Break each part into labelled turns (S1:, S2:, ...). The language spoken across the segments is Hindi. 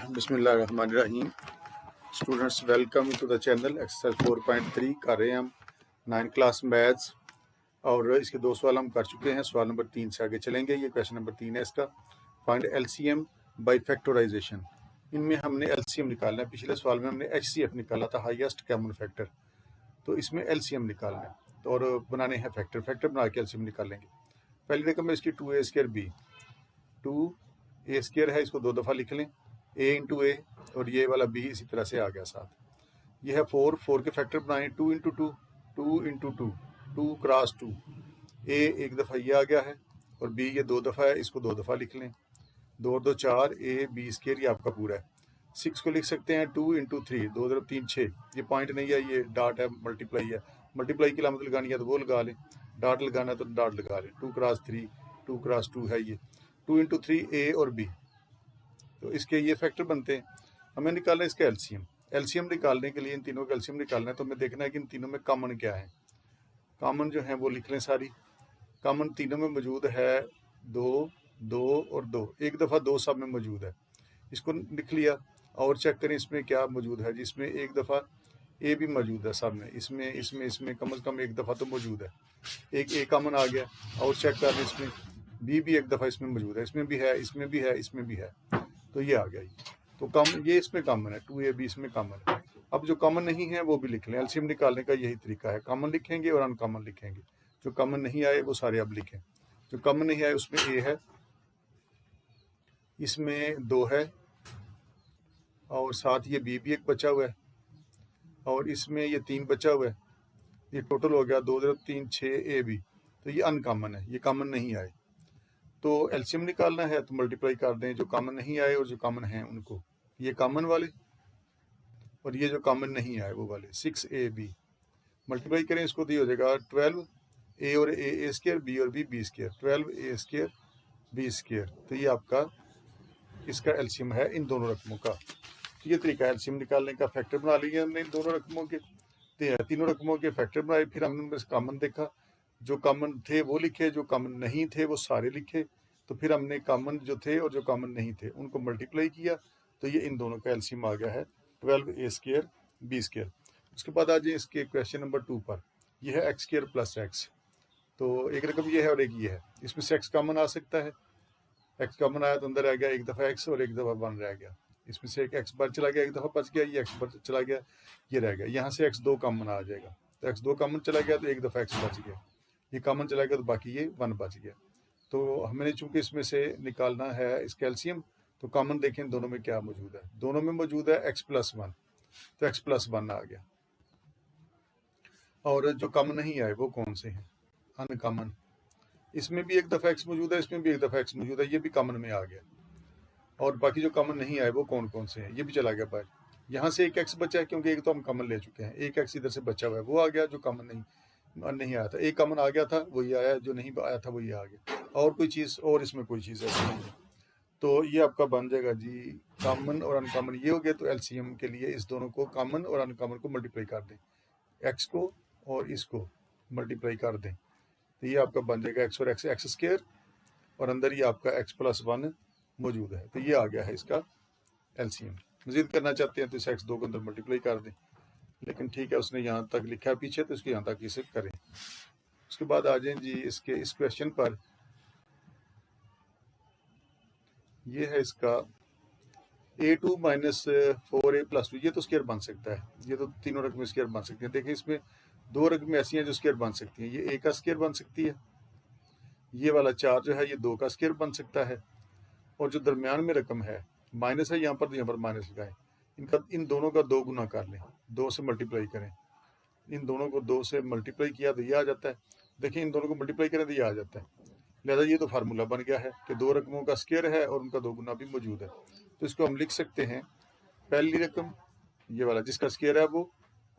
S1: बिस्मिल्लाहिर्रहमानिर्रहीम। Students welcome to the channel. Exercise 4.3 कर रहे हैं हम 9 क्लास मैथ्स और इसके दो सवाल हम कर चुके हैं। सवाल नंबर 3 से आगे चलेंगे। ये क्वेश्चन नंबर 3 है इसका। Find LCM by factorization. इनमें हमने एलसीएम निकालना है। पिछले सवाल में हमने एचसीएफ निकाला था, हाईएस्ट कॉमन फैक्टर। तो इसमें एलसीएम निकालना है तो और बनाने हैं फैक्टर। फैक्टर बना के एलसीएम निकालेंगे। पहली रकम है इसकी 2a² 2a² है, इसको दो दफ़ा लिख लें। a इंटू ए और ये वाला b इसी तरह से आ गया साथ। ये है 4 के फैक्टर बनाए। 2 इंटू 2 2 इंटू 2 2 क्रॉस 2। a एक दफ़ा ये आ गया है और b ये दो दफ़ा है, इसको दो दफ़ा लिख लें। 2 और 2 4 a² ये आपका पूरा है। 6 को लिख सकते हैं 2 इंटू 3 2 दरब 3 6। ये पॉइंट नहीं है, ये डॉट है, मल्टीप्लाई है। मल्टीप्लाई की लामत लगानी है तो वो लगा लें, डॉट लगाना है तो डॉट लगा लें। 2 क्रॉस 3 2 क्रॉस 2 है ये। 2 इंटू 3 a और b, तो इसके ये फैक्टर बनते हैं। हमें निकालना है इसका एलसीएम। एलसीएम निकालने के लिए इन तीनों का एलसीएम निकालना है तो हमें देखना है कि इन तीनों में कॉमन क्या है। कॉमन जो है वो लिख लें सारी। कॉमन तीनों में मौजूद है 2 2 और 2। एक दफ़ा 2 सब में मौजूद है, इसको लिख लिया। और चेक करें इसमें क्या मौजूद है, जिसमें एक दफ़ा ए भी मौजूद है सब में। इसमें इसमें इसमें कम से कम एक दफ़ा तो मौजूद है। एक ए कॉमन आ गया। और चेक कर लें इसमें बी भी एक दफ़ा इसमें मौजूद है। इसमें भी है, इसमें भी है, इसमें भी है, तो ये आ गया ये। तो कॉमन ये इसमें कॉमन है। 2ab इसमें कॉमन है। अब जो कॉमन नहीं है वो भी लिख लें। एलसीएम निकालने का यही तरीका है, कॉमन लिखेंगे और अनकॉमन लिखेंगे। जो कॉमन नहीं आए वो सारे अब लिखें। जो कॉमन नहीं आए उसमें ए है, इसमें 2 है और साथ ये बी भी एक बचा हुआ है और इसमें ये 3 बचा हुआ है। ये टोटल हो गया 2 दरब 3 6 ए बी। तो ये अनकॉमन है, ये कॉमन नहीं आए। तो एलसीएम निकालना है तो मल्टीप्लाई कर दें जो कॉमन नहीं आए और जो कॉमन हैं उनको। ये कॉमन वाले और ये जो कॉमन नहीं आए वो वाले 6ab मल्टीप्लाई करें, इसको तो ये हो जाएगा 12 a और a² b और b² 12a² b²। तो ये आपका इसका एलसीएम है इन दोनों रकमों का। तो ये तरीका है एलसीएम निकालने का। फैक्टर बना लिए हमने इन दोनों रकमों के, तीनों रकमों के फैक्टर बनाए। फिर हमने उनमें कॉमन देखा, जो कॉमन थे वो लिखे, जो कॉमन नहीं थे वो सारे लिखे। तो फिर हमने कॉमन जो थे और जो कॉमन नहीं थे उनको मल्टीप्लाई किया, तो ये इन दोनों का एलसीएम आ गया है 12a² b²। उसके बाद आ जाए इसके क्वेश्चन नंबर 2 पर। यह है x² प्लस x। तो एक रकम ये है और एक ये है। इसमें से x कॉमन आ सकता है। x कॉमन आया तो अंदर आ गया एक दफ़ा x और एक दफ़ा 1 रह गया। इसमें से एक x बार चला गया, एक दफ़ा बच गया, ये x बार चला गया, ये रह गया। यहाँ से x2 कॉमन आ जाएगा, तो x2 कॉमन चला गया तो एक दफ़ा x बच गया, ये कॉमन चला गया तो बाकी ये 1 बच गया। तो हमने चूंकि इसमें से निकालना है इसका एलसीएम, तो कॉमन देखें दोनों में क्या मौजूद है। दोनों में मौजूद है x प्लस 1, तो x प्लस 1 आ गया। और जो कॉमन नहीं आए वो कौन से हैं, अनकॉमन। इसमें भी एक दफ़ा x मौजूद है, इसमें भी एक दफ़ा x मौजूद है, ये भी कॉमन में आ गया। और बाकी जो कॉमन नहीं आए वो कौन कौन से हैं, ये भी चला गया बाहर। यहाँ से एक x बचा है क्योंकि एक तो हम कॉमन ले चुके हैं। एक x इधर से बचा हुआ है, वो आ गया जो कॉमन नहीं आया था। एक कॉमन आ गया था वो ये आया, जो नहीं आया था वो ये आ गया। और कोई चीज़, और इसमें कोई चीज़ ऐसी नहीं है। तो ये आपका बन जाएगा जी कॉमन और अनकॉमन ये हो गया। तो एलसीएम के लिए इस दोनों को, कॉमन और अनकॉमन को मल्टीप्लाई कर दें, एक्स को और इसको मल्टीप्लाई कर दें, तो ये आपका बन जाएगा x और x² और अंदर ही आपका x प्लस 1 मौजूद है। तो ये आ गया है इसका एलसीएम। मजीद करना चाहते हैं तो इस x2 को अंदर मल्टीप्लाई कर दें, लेकिन ठीक है उसने यहाँ तक लिखा है पीछे तो इसको यहाँ तक इसे करें। उसके बाद आ जाएं जी इसके इस क्वेश्चन पर। ये है इसका a2 माइनस 4a प्लस 2। ये तो स्क्वायर बन सकता है, ये तो तीनों रकमें स्क्वायर बन सकती हैं। देखिए इसमें दो रकमें ऐसी हैं जो स्क्वायर बन सकती हैं। ये a का स्क्वायर बन सकती है, ये वाला 4 जो है ये 2 का स्क्वायर बन सकता है, और जो दरमियान में रकम है माइनस है यहाँ पर, तो यहाँ पर माइनस लगाएं। इन दोनों का 2 गुना कर लें, 2 से मल्टीप्लाई करें। इन दोनों को 2 से मल्टीप्लाई किया तो ये आ जाता है। देखिए इन दोनों को मल्टीप्लाई करें तो ये आ जाता है। लिहाजा ये तो फार्मूला बन गया है कि दो रकमों का स्क्वायर है और उनका 2 गुना भी मौजूद है। तो इसको हम लिख सकते हैं, पहली रकम ये वाला जिसका स्क्वायर है वो,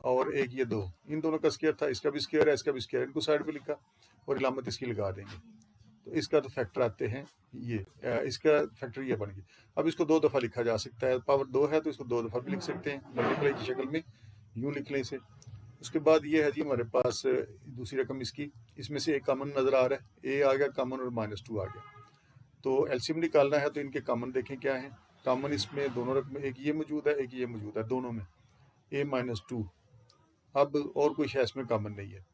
S1: और एक ये 2, इन दोनों का स्क्वायर था, इसका भी स्क्वायर है, इसका भी स्क्वायर है, इनको साइड पे लिखा और इलामत इसकी लगा देंगे। तो इसका तो फैक्टर आते हैं ये, इसका फैक्टर ये बन गया। अब इसको 2 दफ़ा लिखा जा सकता है, पावर 2 है तो इसको 2 दफ़ा भी लिख सकते हैं मल्टीप्लाई की शक्ल में, यूँ लिख लें इसे। उसके बाद ये है जी हमारे पास दूसरी रकम इसकी, इसमें से एक कॉमन नज़र आ रहा है, a आ गया कॉमन और -2 आ गया। तो एलसीएम निकालना है तो इनके कॉमन देखें क्या है। कॉमन इसमें दोनों रकम, एक ये मौजूद है एक ये मौजूद है, दोनों में a-2। अब और कोई शय इसमें कॉमन नहीं है,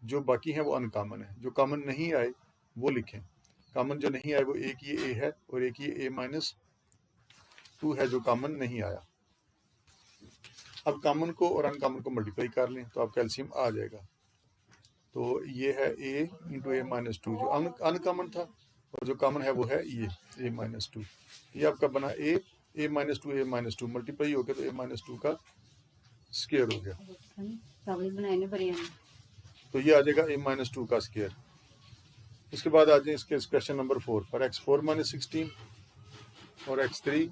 S1: जो बाकी हैं वो अनकॉमन है। जो कॉमन नहीं आए वो लिखें। कॉमन जो नहीं आए वो एक ये a है और एक ये a-2 है जो कॉमन नहीं आया। अब कॉमन को और अनकॉमन को मल्टीप्लाई कर लें तो आपका एलसीएम आ जाएगा। तो ये है a इंटू a-2 जो अनकॉमन था, और जो कॉमन है वो है ये a-2। ये आपका बना a-2 मल्टीप्लाई हो गया तो a-2 का स्क्वायर हो गया। तो ये आ जाएगा a-2 का स्क्वायर। उसके बाद आ जाए इसके क्वेश्चन नंबर 4 पर। x4 - 16 और x3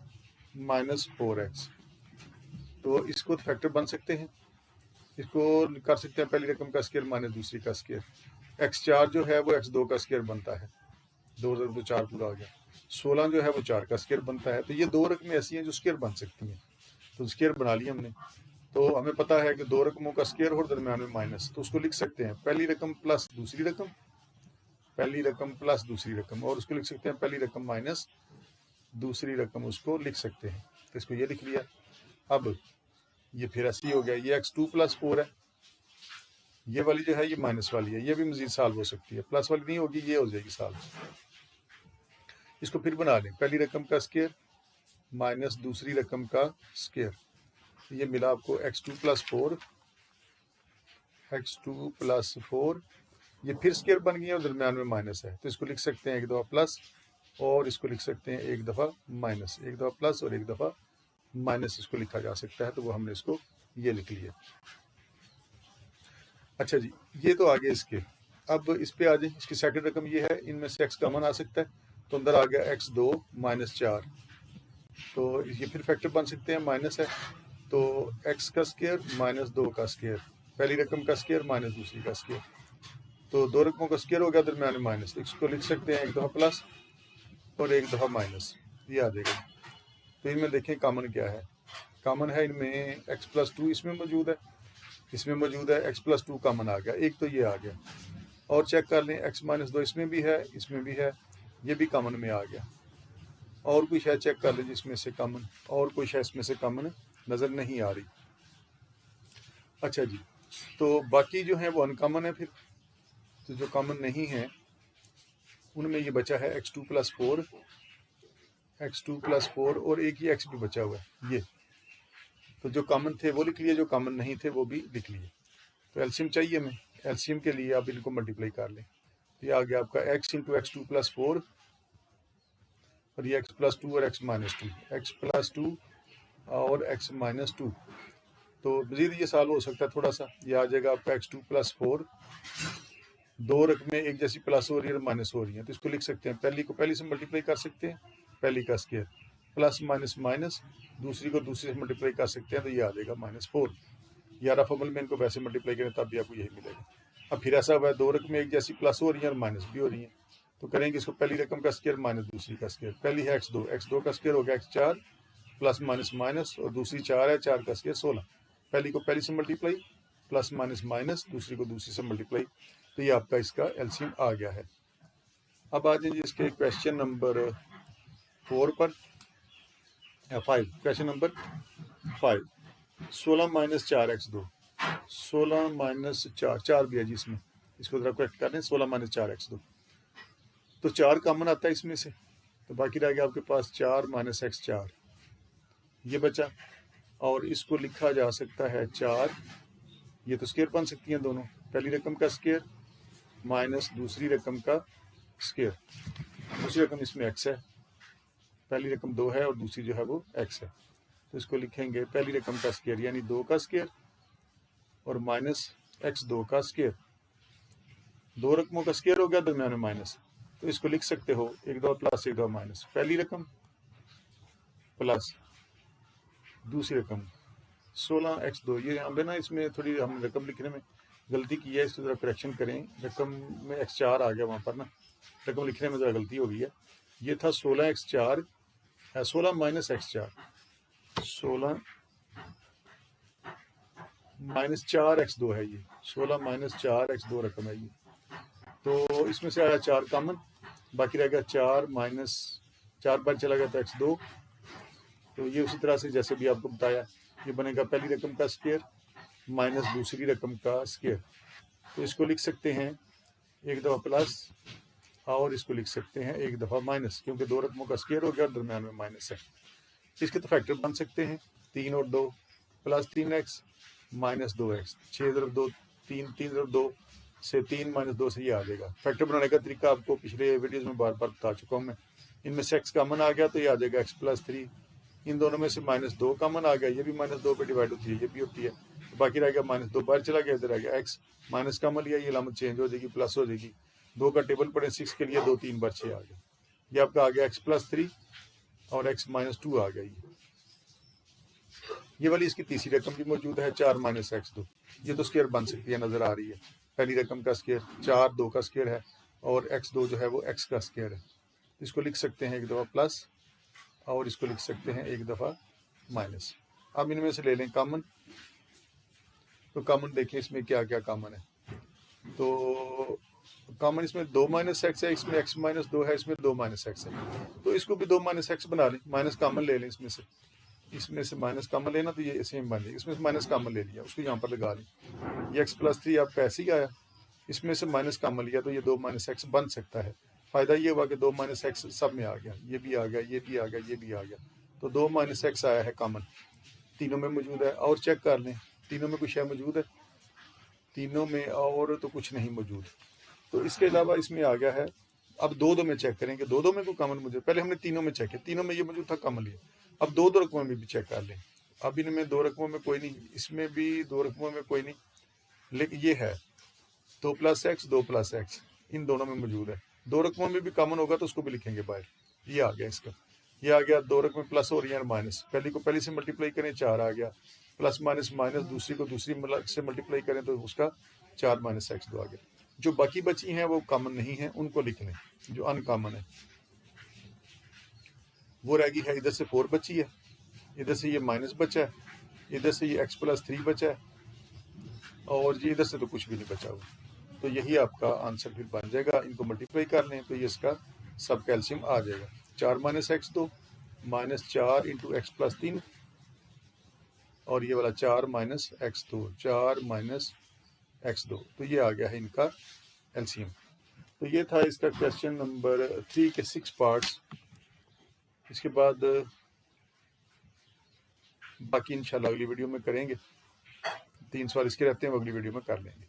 S1: - 4x। तो इसको फैक्टर बन सकते हैं, इसको कर सकते हैं पहली रकम का स्क्वायर माइनस दूसरी का स्क्वायर। x4 जो है वो x2 का स्क्वायर बनता है, 2 तो 4 पूरा आ गया। 16 जो है वो 4 का स्क्वायर बनता है। तो ये दो रकमें ऐसी हैं जो स्क्वायर बन सकती हैं, तो स्क्वायर बना लिया हमने। तो हमें पता है कि दो रकमों का स्क्वायर और दरम्यान में माइनस, तो उसको लिख सकते हैं पहली रकम प्लस दूसरी रकम, पहली रकम प्लस दूसरी रकम, और उसको लिख सकते हैं पहली रकम माइनस दूसरी रकम, उसको लिख सकते हैं। तो इसको ये लिख लिया। अब ये फिर ऐसे ही हो गया, ये x2 + 4 है, ये वाली जो है ये माइनस वाली है, ये भी मजीद सॉल्व हो सकती है, प्लस वाली नहीं होगी, ये हो जाएगी सॉल्व। इसको फिर बना लें, पहली रकम का स्क्वायर माइनस दूसरी रकम का स्क्वायर, ये मिला आपको x2 + 4, x2 + 4। ये फिर स्क्वायर बन गया और दरम्यान में माइनस है, तो इसको लिख सकते हैं एक दफ़ा प्लस और इसको लिख सकते हैं एक दफ़ा माइनस, एक दफ़ा प्लस और एक दफ़ा माइनस इसको लिखा जा सकता है। तो वो हमने इसको ये लिख लिया। अच्छा जी, ये तो आगे इसके। अब इस पे आ जाए, इसकी सेकंड रकम ये है, इनमें से x कॉमन आ सकता है, तो अंदर आ गया x2 - 4। तो ये फिर फैक्टर बन सकते हैं, माइनस है तो x का स्क्वायर माइनस 2 का स्क्वायर, पहली रकम का स्क्वायर माइनस दूसरी का स्क्वायर, तो दो रकमों का स्क्वायर हो गया दरम्यान में माइनस, तो इसको लिख सकते हैं एक दफ़ा प्लस और एक दफ़ा माइनस, ये आ जाएगा। तो इनमें देखें कॉमन क्या है। कॉमन है इनमें x + 2 इसमें मौजूद है, इसमें मौजूद है x + 2 कॉमन आ गया, एक तो ये आ गया। और चेक कर लें x - 2 इसमें भी है, इसमें भी है, ये भी कॉमन में आ गया। और कोई शायद चेक कर लें जिसमें से कॉमन, और कोई शायद इसमें से कॉमन नज़र नहीं आ रही। अच्छा जी, तो बाकी जो है वो अनकॉमन है फिर, तो जो कॉमन नहीं है उनमें ये बचा है x2 + 4, x2 + 4 और एक ही x भी बचा हुआ है ये। तो जो कॉमन थे वो लिख लिए, जो कॉमन नहीं थे वो भी लिख लिए। तो एलसीएम चाहिए हमें, एलसीएम के लिए आप इनको मल्टीप्लाई कर लें। तो ये आ गया आपका x × x2 + 4 और ये x + 2 और x - 2, x + 2 और x - 2। तो मज़ीद ये सॉल्व हो सकता है थोड़ा सा। ये आ जाएगा आपका x2 + 4, दो रकमें एक जैसी प्लस हो रही है और माइनस हो रही हैं, तो इसको लिख सकते हैं पहली को पहली से मल्टीप्लाई कर सकते हैं, पहली का स्क्वायर प्लस माइनस माइनस, दूसरी को दूसरी से मल्टीप्लाई कर सकते हैं, तो ये आ जाएगा -4। या रफ अमल में इनको वैसे मल्टीप्लाई करें तब भी आपको यही मिलेगा। अब फिर ऐसा हुआ है दो रकमें एक जैसी प्लस हो रही हैं और माइनस भी हो रही हैं, तो करेंगे इसको पहली रकम का स्क्वायर माइनस दूसरी का स्क्वायर। पहली है x2 का स्क्वायर हो गया x4 प्लस माइनस माइनस, और दूसरी 4 है, 4 का स्क्वायर 16। पहली को पहली से मल्टीप्लाई प्लस माइनस माइनस, दूसरी को दूसरी से मल्टीप्लाई, तो ये आपका इसका एलसीएम आ गया है। अब आ जाइए इसके क्वेश्चन नंबर 4 पर, 5, क्वेश्चन नंबर 5। 16 - 4x2, 16 - 4, 4 भी है जी इसमें, इसको जरा करेक्ट कर लें। 16 - 4x2, तो 4 कॉमन आता है इसमें से, तो बाकी रह गया आपके पास 4 - x4, ये बचा। और इसको लिखा जा सकता है 4, ये तो स्क्वायर बन सकती हैं दोनों, पहली रकम का स्क्वायर माइनस दूसरी रकम का स्क्वायर। दूसरी रकम इसमें x है, पहली रकम 2 है और दूसरी जो है वो x है, तो इसको लिखेंगे पहली रकम का स्क्वायर यानी 2 का स्क्वायर और माइनस x2 का स्क्वायर। दो रकमों का स्क्वायर हो गया दरम्यान में माइनस, तो इसको लिख सकते हो एक दो प्लस एक दो माइनस, पहली रकम प्लस दूसरी रकम 16x2। ये यहाँ पे ना इसमें थोड़ी हम रकम लिखने में गलती की है, इसको ज़रा करेक्शन करें। रकम में x4 आ गया वहाँ पर ना, रकम लिखने में ज़रा गलती हो गई है। ये था 16x4, 16 - x4, 16 - 4x2 है ये, 16 - 4x2 रकम है ये। तो इसमें से आया 4 कॉमन, बाकी रहेगा 4 माइनस 4 बार चला गया तो x2। तो ये उसी तरह से जैसे भी आपको बताया, ये बनेगा पहली रकम का स्क्वायर माइनस दूसरी रकम का स्क्वायर। तो इसको लिख सकते हैं एक दफ़ा प्लस और इसको लिख सकते हैं एक दफ़ा माइनस, क्योंकि दो रकमों का स्क्वायर हो गया और दरम्यान में माइनस है। इसके तो फैक्टर बन सकते हैं 3 और 2 प्लस 3x माइनस 2x। 6 × 2 3, 3 × 2 से 3 माइनस 2 से ये आ जाएगा। फैक्टर बनाने का तरीका आपको पिछले वीडियोज़ में बार बार बता चुका हूँ मैं। इनमें से x कॉमन आ गया तो ये आ जाएगा x+3। इन दोनों में से -2 कॉमन आ गया, ये भी -2 पे डिवाइड होती है, ये भी होती है। तो बाकी रहेगा -2 बाहर चला गया, इधर आ गया x माइनस कॉमन लिया, ये अलामत चेंज हो जाएगी, प्लस हो जाएगी। 2 का टेबल पड़े 6 के लिए 2 3 बार 6 आ गया। ये आपका आ गया x+3 और x-2 आ गया। ये वाली इसकी तीसरी रकम भी मौजूद है 4 माइनस x2। ये तो स्क्वायर बन सकती है, नज़र आ रही है। पहली रकम का स्क्वायर 4 2 का स्क्वायर है और x2 जो है वो x का स्क्वायर है। इसको लिख सकते हैं एक दफ़ा प्लस और इसको लिख सकते हैं एक दफ़ा माइनस। अब इनमें से ले लें कॉमन। तो कॉमन देखें इसमें क्या क्या कॉमन है। तो कॉमन इसमें 2 माइनस एक्स है, इसमें x माइनस 2 है, इसमें 2 माइनस एक्स है। तो इसको भी 2 माइनस एक्स बना लें, माइनस कॉमन ले लें इसमें से माइनस कॉमन लेना तो ये सेम बन जाएगी। इसमें से माइनस कॉमन ले लिया, उसको यहाँ पर लगा लें। ये x+3 आपका ऐसे ही आया, इसमें से माइनस कॉमन लिया तो ये 2 माइनस एक्स बन सकता है। फ़ायदा ये हुआ कि 2 माइनस एक्स सब में आ गया, ये भी आ गया, ये भी आ गया, ये भी आ गया। तो 2 माइनस एक्स आया है कॉमन, तीनों में मौजूद है। और चेक कर लें तीनों में कुछ है मौजूद है, तीनों में और तो कुछ नहीं मौजूद। तो इसके अलावा इसमें आ गया है, अब 2 में चेक करेंगे, 2 में कोई कॉमन मौजूद। पहले हमने तीनों में चेक किया, तीनों में ये मौजूद था, कॉमन लिया। अब 2 रकमों में भी चेक कर लें। अब इनमें 2 रकमों में कोई नहीं, इसमें भी 2 रकमों में कोई नहीं, लेकिन ये है 2 + x 2 + x, इन दोनों में मौजूद है। 2 रकमों में भी कॉमन होगा तो उसको भी लिखेंगे बाहर। ये आ गया इसका, ये आ गया 2 रकमें प्लस हो रही हैं और माइनस। पहली को पहली से मल्टीप्लाई करें 4 आ गया, प्लस माइनस माइनस, दूसरी को दूसरी से मल्टीप्लाई करें तो उसका 4 माइनस x2 आ गया। जो बाकी बची हैं वो कॉमन नहीं है, उनको लिख लें। जो अनकॉमन है वो रह गई है, इधर से 4 बची है, इधर से ये माइनस बचा है, इधर से ये x+3 बचा है और ये इधर से तो कुछ भी नहीं बचा हुआ। तो यही आपका आंसर फिर बन जाएगा। इनको मल्टीप्लाई कर लें तो ये इसका सब कैल्शियम आ जाएगा। 4 माइनस x2 -4 × x+3 और ये वाला 4 माइनस x2, 4 माइनस x2। तो ये आ गया है इनका एलसीएम। तो ये था इसका क्वेश्चन नंबर 3 के 6 पार्ट्स। इसके बाद बाकी इंशाल्लाह अगली वीडियो में करेंगे। 3 सवाल इसके रहते हैं, वो अगली वीडियो में कर लेंगे।